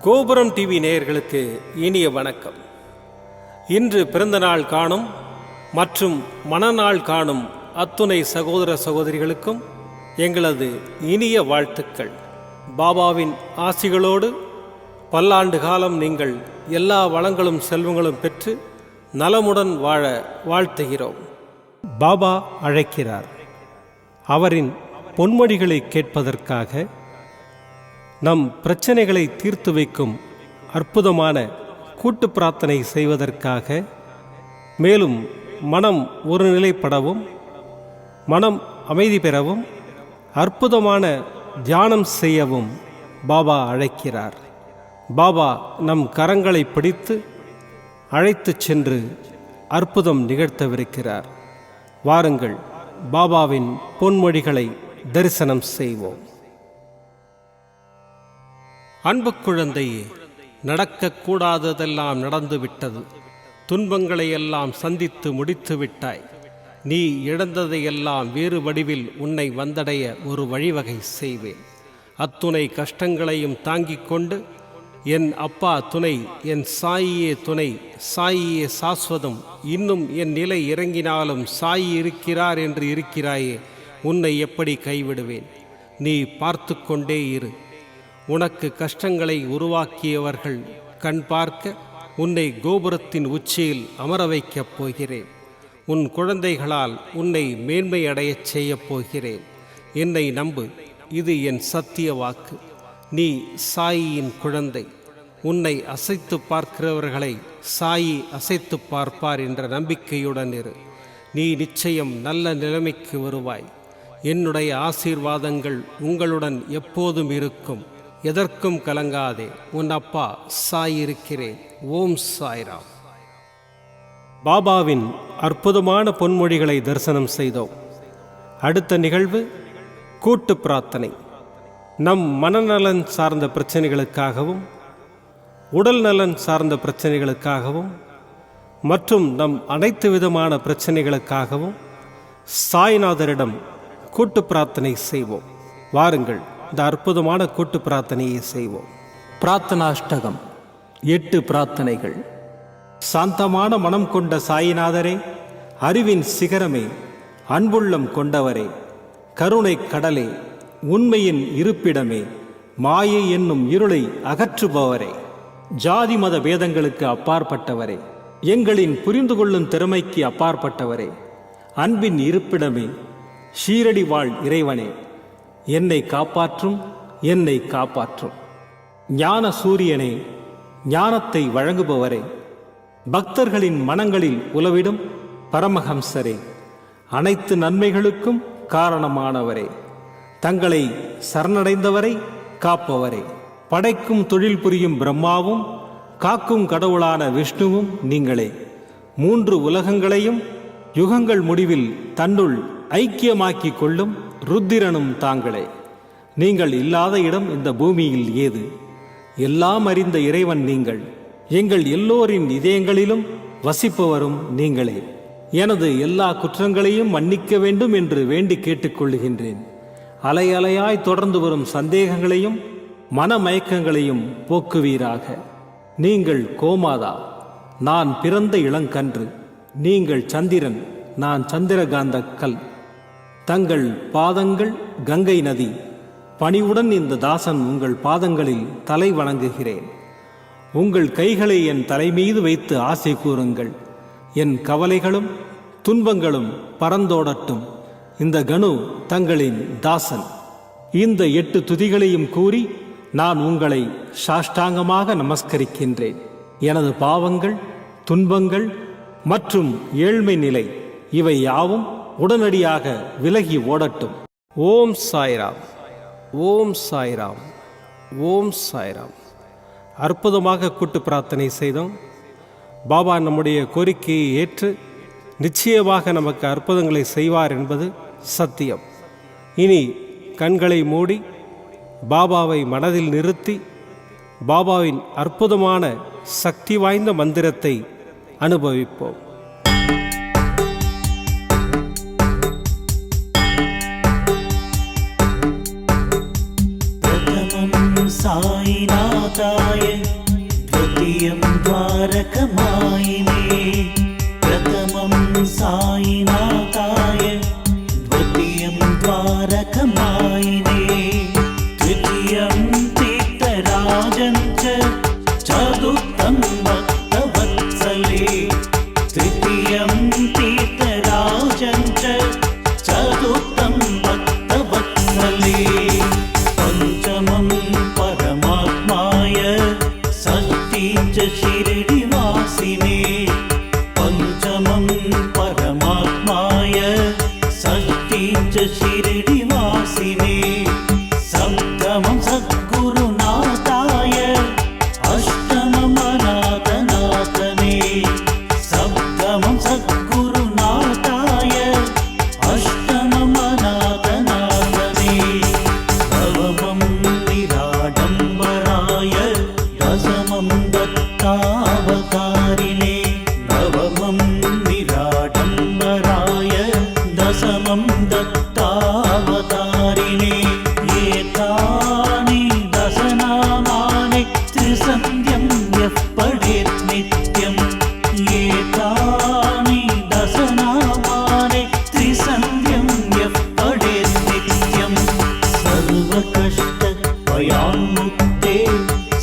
கோபுரம் டிவி நேயர்களுக்கு இனிய வணக்கம். இன்று பிறந்தநாள் காணும் மற்றும் மணநாள் காணும் அத்துணை சகோதர சகோதரிகளுக்கும் எங்களது இனிய வாழ்த்துக்கள். பாபாவின் ஆசிகளோடு பல்லாண்டு காலம் நீங்கள் எல்லா வளங்களும் செல்வங்களும் பெற்று நலமுடன் வாழ வாழ்த்துகிறோம். பாபா அழைக்கிறார். அவரின் பொன்மொழிகளை கேட்பதற்காக, நம் பிரச்சனைகளை தீர்த்து வைக்கும் அற்புதமான கூட்டு பிரார்த்தனை செய்வதற்காக, மேலும் மனம் ஒருநிலைப்படவும் மனம் அமைதி பெறவும் அற்புதமான தியானம் செய்யவும் பாபா அழைக்கிறார். பாபா நம் கரங்களை பிடித்து அழைத்துச் சென்று அற்புதம் நிகழ்த்தவிருக்கிறார். வாருங்கள், பாபாவின் பொன்மொழிகளை தரிசனம் செய்வோம். அன்பு குழந்தையே, நடக்கக்கூடாததெல்லாம் நடந்துவிட்டது. துன்பங்களை எல்லாம் சந்தித்து முடித்து விட்டாய். நீ இழந்ததையெல்லாம் வேறு வடிவில் உன்னை வந்தடைய ஒரு வழிவகை செய்வேன். அத்துணை கஷ்டங்களையும் தாங்கிக் கொண்டு, என் அப்பா துணை, என் சாயியே துணை, சாயியே சாஸ்வதம், இன்னும் என் நிலை இறங்கினாலும் சாயி இருக்கிறார் என்று இருக்கிறாயே, உன்னை எப்படி கைவிடுவேன்? நீ பார்த்து கொண்டே இரு. உனக்கு கஷ்டங்களை உருவாக்கியவர்கள் கண் பார்க்க உன்னை கோபுரத்தின் உச்சியில் அமர வைக்கப் போகிறேன். உன் குழந்தைகளால் உன்னை மேன்மை அடையச் செய்யப் போகிறேன். என்னை நம்பு, இது என் சத்திய வாக்கு. நீ சாயியின் குழந்தை. உன்னை அசைத்து பார்க்கிறவர்களை சாயி அசைத்து பார்ப்பார் என்ற நம்பிக்கையுடன் இரு. நீ நிச்சயம் நல்ல நிலைமைக்கு வருவாய். என்னுடைய ஆசீர்வாதங்கள் உங்களுடன் எப்போதும் இருக்கும். எதற்கும் கலங்காதே. உன் அப்பா சாய் இருக்கிறேன். ஓம் சாய்ராம். பாபாவின் அற்புதமான பொன்மொழிகளை தரிசனம் செய்தோம். அடுத்த நிகழ்வு கூட்டு பிரார்த்தனை. நம் மனநலன் சார்ந்த பிரச்சனைகளுக்காகவும், உடல் நலன் சார்ந்த பிரச்சனைகளுக்காகவும் மற்றும் நம் அனைத்து விதமான பிரச்சனைகளுக்காகவும் சாய்நாதரிடம் கூட்டு பிரார்த்தனை செய்வோம். வாருங்கள், இந்த அற்புதமான கூட்டு பிரார்த்தனையை செய்வோம். பிரார்த்தனாஷ்டகம். 8 பிரார்த்தனைகள். சாந்தமான மனம் கொண்ட சாயிநாதரே, அறிவின் சிகரமே, அன்புள்ளம் கொண்டவரே, கருணை கடலே, உண்மையின் இருப்பிடமே, மாயை என்னும் இருளை அகற்றுபவரே, ஜாதி மத பேதங்களுக்கு அப்பாற்பட்டவரே, எங்களின் புரிந்து கொள்ளும் திறமைக்கு அப்பாற்பட்டவரே, அன்பின் இருப்பிடமே, ஷீரடி வாழ் இறைவனே, என்னை காப்பாற்றும், என்னை காப்பாற்றும். ஞான சூரியனே, ஞானத்தை வழங்குபவரே, பக்தர்களின் மனங்களில் உலவிடும் பரமஹம்சரே, அனைத்து நன்மைகளுக்கும் காரணமானவரே, தங்களை சரணடைந்தவரை காப்பவரே, படைக்கும் தொழில் புரியும் பிரம்மாவும் காக்கும் கடவுளான விஷ்ணுவும் நீங்களே. 3 உலகங்களையும் யுகங்கள் முடிவில் தன்னுள் ஐக்கியமாக்கிக் கொள்ளும் ருத்திரனும் தாங்களே. நீங்கள் இல்லாத இடம் இந்த பூமியில் ஏது? எல்லாம் அறிந்த இறைவன் நீங்கள். எங்கள் எல்லோரின் இதயங்களிலும் வசிப்பவரும் நீங்களே. எனது எல்லா குற்றங்களையும் மன்னிக்க வேண்டும் என்று வேண்டி கேட்டுக்கொள்கின்றேன். அலை அலையாய் தொடர்ந்து வரும் சந்தேகங்களையும் மனமயக்கங்களையும் போக்குவீராக. நீங்கள் கோமாதா, நான் பிறந்த இளங்கன்று. நீங்கள் சந்திரன், நான் சந்திரகாந்த கல். தங்கள் பாதங்கள் கங்கை நதி. பணிவுடன் இந்த தாசன் உங்கள் பாதங்களில் தலை வணங்குகிறேன். உங்கள் கைகளை என் தலைமீது வைத்து ஆசை கூறுங்கள். என் கவலைகளும் துன்பங்களும் பறந்தோடட்டும். இந்த கணு தங்களின் தாசன். இந்த 8 துதிகளையும் கூறி நான் உங்களை சாஷ்டாங்கமாக நமஸ்கரிக்கின்றேன். எனது பாவங்கள், துன்பங்கள் மற்றும் ஏழ்மை நிலை இவை யாவும் உடனடியாக விலகி ஓடட்டும். ஓம் சாய்ராம், ஓம் சாய்ராம், ஓம் சாய்ராம். அற்புதமாக கூட்டு பிரார்த்தனை செய்தோம். பாபா நம்முடைய கோரிக்கையை ஏற்று நிச்சயமாக நமக்கு அற்புதங்களை செய்வார் என்பது சத்தியம். இனி கண்களை மூடி பாபாவை மனதில் நிறுத்தி பாபாவின் அற்புதமான சக்தி வாய்ந்த மந்திரத்தை அனுபவிப்போம். साईनाथाय साईनाथाय द्वितीयं द्वारकमायिने तृतीयं तीर्थराजं च चतुर्थं भक्तवत्सले तृतीयं तीर्थराजं च चतुर्थं भक्तवत्सले पंचमं परमात्माय षष्ठीं च शिरडिवासिने पंचमं परमात्माय षष्ठीं च शिरडिवासिने सप्तमं सद्गुरुनाथाय अष्टमं अनाथनाथने सप्तमं सद्गुरुनाथाय अष्टमं अनाथनाथने नवमं निराडम्बराय दशमं दत्तावतारिणे नवमं निराडम्बराय दशमं दत्तावतारिणे एतानि दशनामानि त्रिसन्ध्यं यः पठेत् नित्यम् एतानि दशनामानि त्रिसन्ध्यं यः पठेत् नित्यम् सर्वकष्टभयान्मुक्ते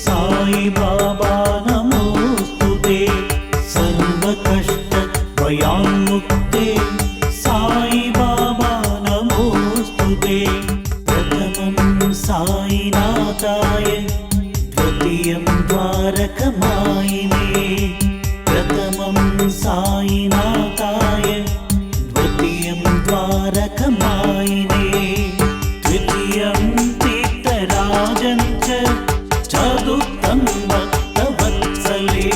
साई बाबा नमोऽस्तु ते सर्वकष्टभयान्मुक्ते साई बाबा नमोऽस्तु ते प्रथमं साईनाथाय द्वितीयं द्वारकमायिने प्रथमं साईनाथाय द्वितीयं द्वारकमायिने तृतीयं तीर्थराजं च चतुर्थं भक्तवत्सले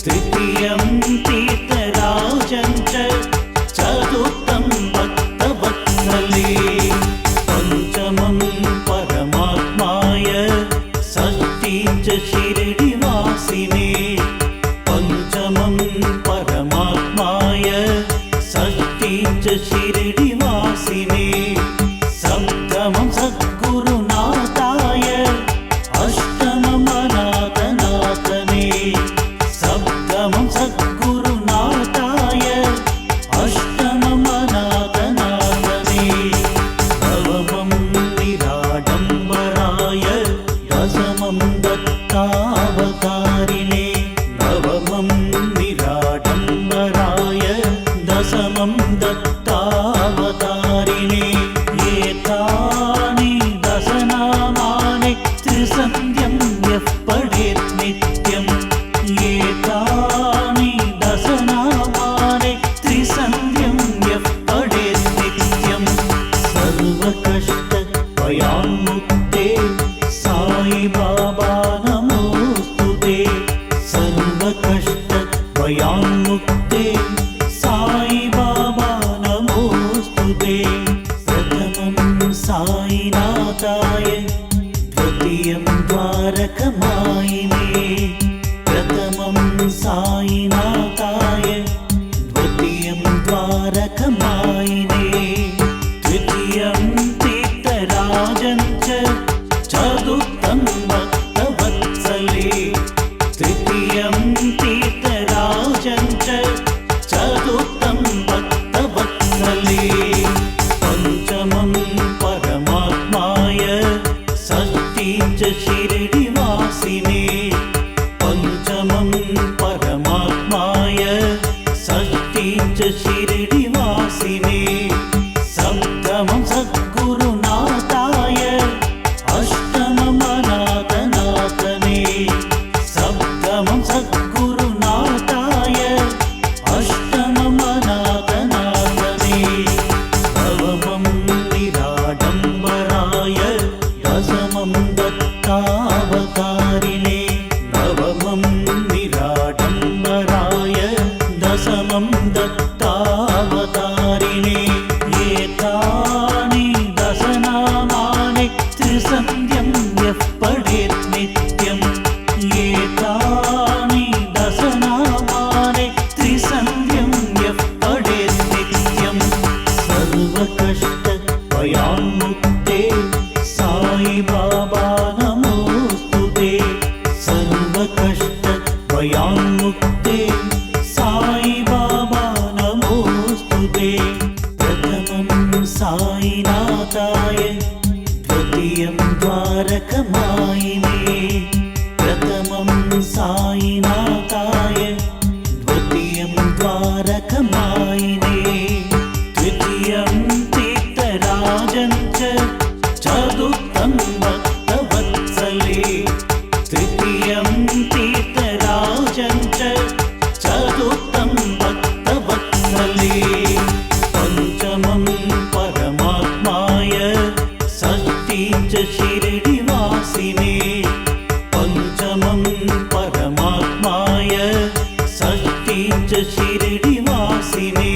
तृतीयं तीर्थराजं च चतुर्थं भक्तवत्सले पंचमं परमात्माय षष्ठीं च शिरडिवासिने पंचमं परमात्माय षष्ठीं च शिरडिवासिने सप्तमं सद्गुरुनाथाय अष्टमं अनाथनाथने सप्तमं सद्गुरुनाथाय अष्टमं अनाथनाथने नवमं निराडम्बराय दशमं दत्तावतारिणे नवमं निराडम्बराय दशमं दत्तावतारिणे एतानि दशनामानि त्रिसन्ध्यं यः पठेत् नित्यम् एतानि दशनामानि त्रिसन्ध्यं यः पठेत् नित्यम् सर्वकष्टभयान्मुक्ते साई बाबा नमोऽस्तु ते सर्वकष्टभयान्मुक्ते साई बाबा नमोऽस्तु ते प्रथमं साईनाथाय द्वितीयं द्वारकमायिने प्रथमं साईनाथाय द्वितीयं द्वारकमायिने तृतीयं तीर्थराजं च चतुर्थं भक्तवत्सले तृतीयं तीर्थराजं च चतुर्थं भक्तवत्सले पंचमं परमात्माय षष्ठीं च शिरडिवासिने पंचमं परमात्माय षष्ठीं च शिरडिवासिने सप्तमं सद्गुरुनाथाय अष्टमं अनाथनाथने सप्तमं सद्गुरुनाथाय अष्टमं अनाथनाथने नवमं निराडम्बराय दशमं दत्तावतारिणे नवमं निराडम्बराय दशमं दत्तावतारिणे एतानि दशनामानि त्रिसन्ध्यं यः पठेत् नित्यम् एतानि दशनामानि त्रिसन्ध्यं यः पठेत् नित्यम् सर्वकष्टभयान्मुक्ते साई बाबा नमोऽस्तु ते सर्वकष्टभयान्मुक्ते साई बाबा नमोऽस्तु वत्सले पञ्चमं परमात्माय षष्ठी च शिरडिवासिने पञ्चमं परमात्माय षष्ठी च शिरडिवासिने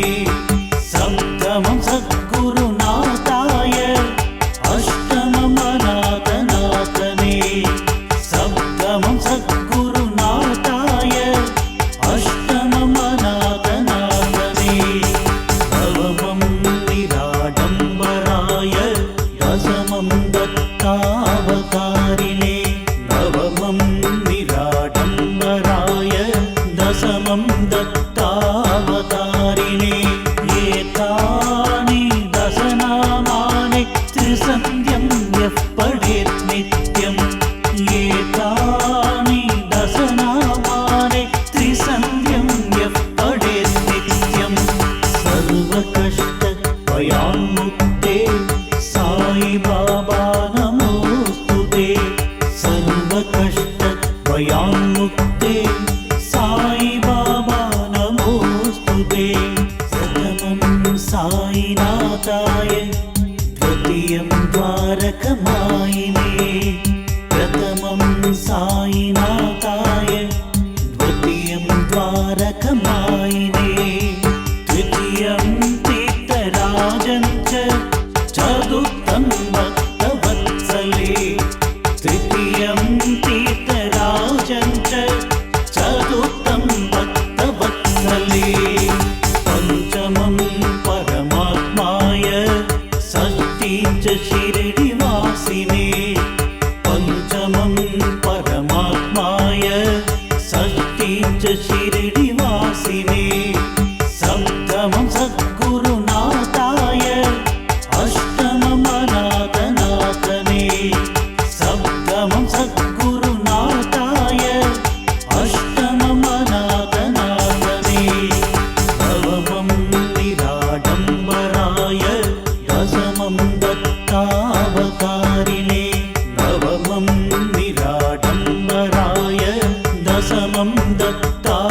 सप्तमं सद्गुरुनाथाय अष्टमं अनाथनाथने सप्तमं सद्गुरुनाथाय अष्टमं अनाथनाथने नवमं निराडम्बराय दशमं दत्तावतारिणे नवमं निराडम्बराय दशमं दत्तावतारिणे एतानि दशनामानि त्रिसन्ध्यं यः पठेत् नित्यम् एतानि दशनामानि त्रिसन्ध्यं यः पठेत् नित्यम् सर्वकष्टभयान्मुक्ते साई बाबा नमोऽस्तु ते सर्वकष्टभयान्मुक्ते साई बाबा नमोऽस्तु ते प्रथमं साईनाथाय द्वितीयं द्वारकमायिने प्रथमं साईनाथाय द्वितीयं द्वारकमायिने तृतीयं तीर्थराजं च चतुर्थं भक्तवत्सले तृतीयं तीर्थराजं च चतुर्थं भक्तवत्सले पञ्चमं परमात्माय षष्ठी च शिरडिवासिने पञ्चमं परमात्माय षष्ठी च शिरडिवासिने सप्तमं सद्गुरुनाथाय अष्टमं अनाथनाथने सप्तमं सद्गुरुनाथाय अष्टमं अनाथनाथने नवमं निराडम्बराय दशमं दत्तावतारिणे नवमं निराडम्बराय दशमं दत्तावतारिणे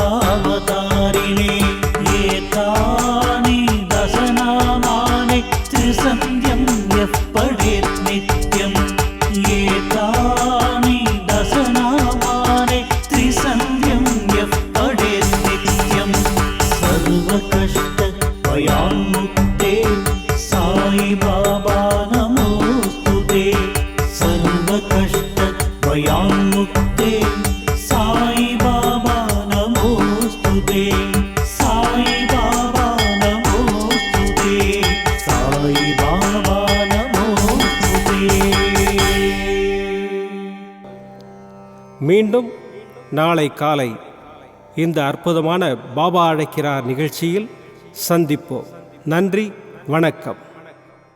एतानि दशनामानि त्रिसन्ध्यं यः पठेत् नित्यम् एतानि दशनामानि त्रिसन्ध्यं यः पठेत् नित्यम् सर्वकष्टभयान्मुक्ते साई बाबा नमोऽस्तु ते सर्वकष्टभयान्मुक्ते साई बाबा नमोऽस्तु ते साई बाबा नमोऽस्तु ते साई बाबा नमोऽस्तु ते மீண்டும் நாளை காலை இந்த அற்புதமான பாபா அழைக்கிறார் நிகழ்ச்சியில் சந்திப்போம். நன்றி, வணக்கம்.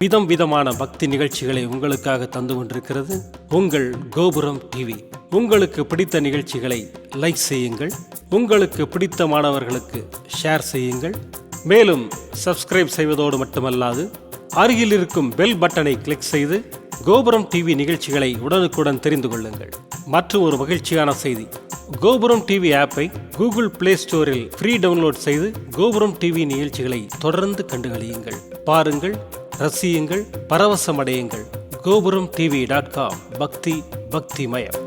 விதம் விதமான பக்தி நிகழ்ச்சிகளை உங்களுக்காக தந்து கொண்டிருக்கிறது உங்கள் கோபுரம் டிவி. உங்களுக்கு பிடித்த நிகழ்ச்சிகளை லைக் செய்யுங்கள், உங்களுக்கு பிடித்த மாணவர்களுக்கு ஷேர் செய்யுங்கள். மேலும் சப்ஸ்கிரைப் செய்வதோடு மட்டுமல்லாது அருகில் இருக்கும் பெல் பட்டனை கிளிக் செய்து கோபுரம் டிவி நிகழ்ச்சிகளை உடனுக்குடன் தெரிந்து கொள்ளுங்கள். மற்றும் ஒரு மகிழ்ச்சியான செய்தி, கோபுரம் டிவி ஆப்பை கூகுள் பிளே ஸ்டோரில் ஃப்ரீ டவுன்லோட் செய்து கோபுரம் டிவி நிகழ்ச்சிகளை தொடர்ந்து கண்டுகளியுங்கள். பாருங்கள், ரசியுங்கள், பரவசமடையுங்கள். gopuramtv.com பக்தி பக்திமயம்.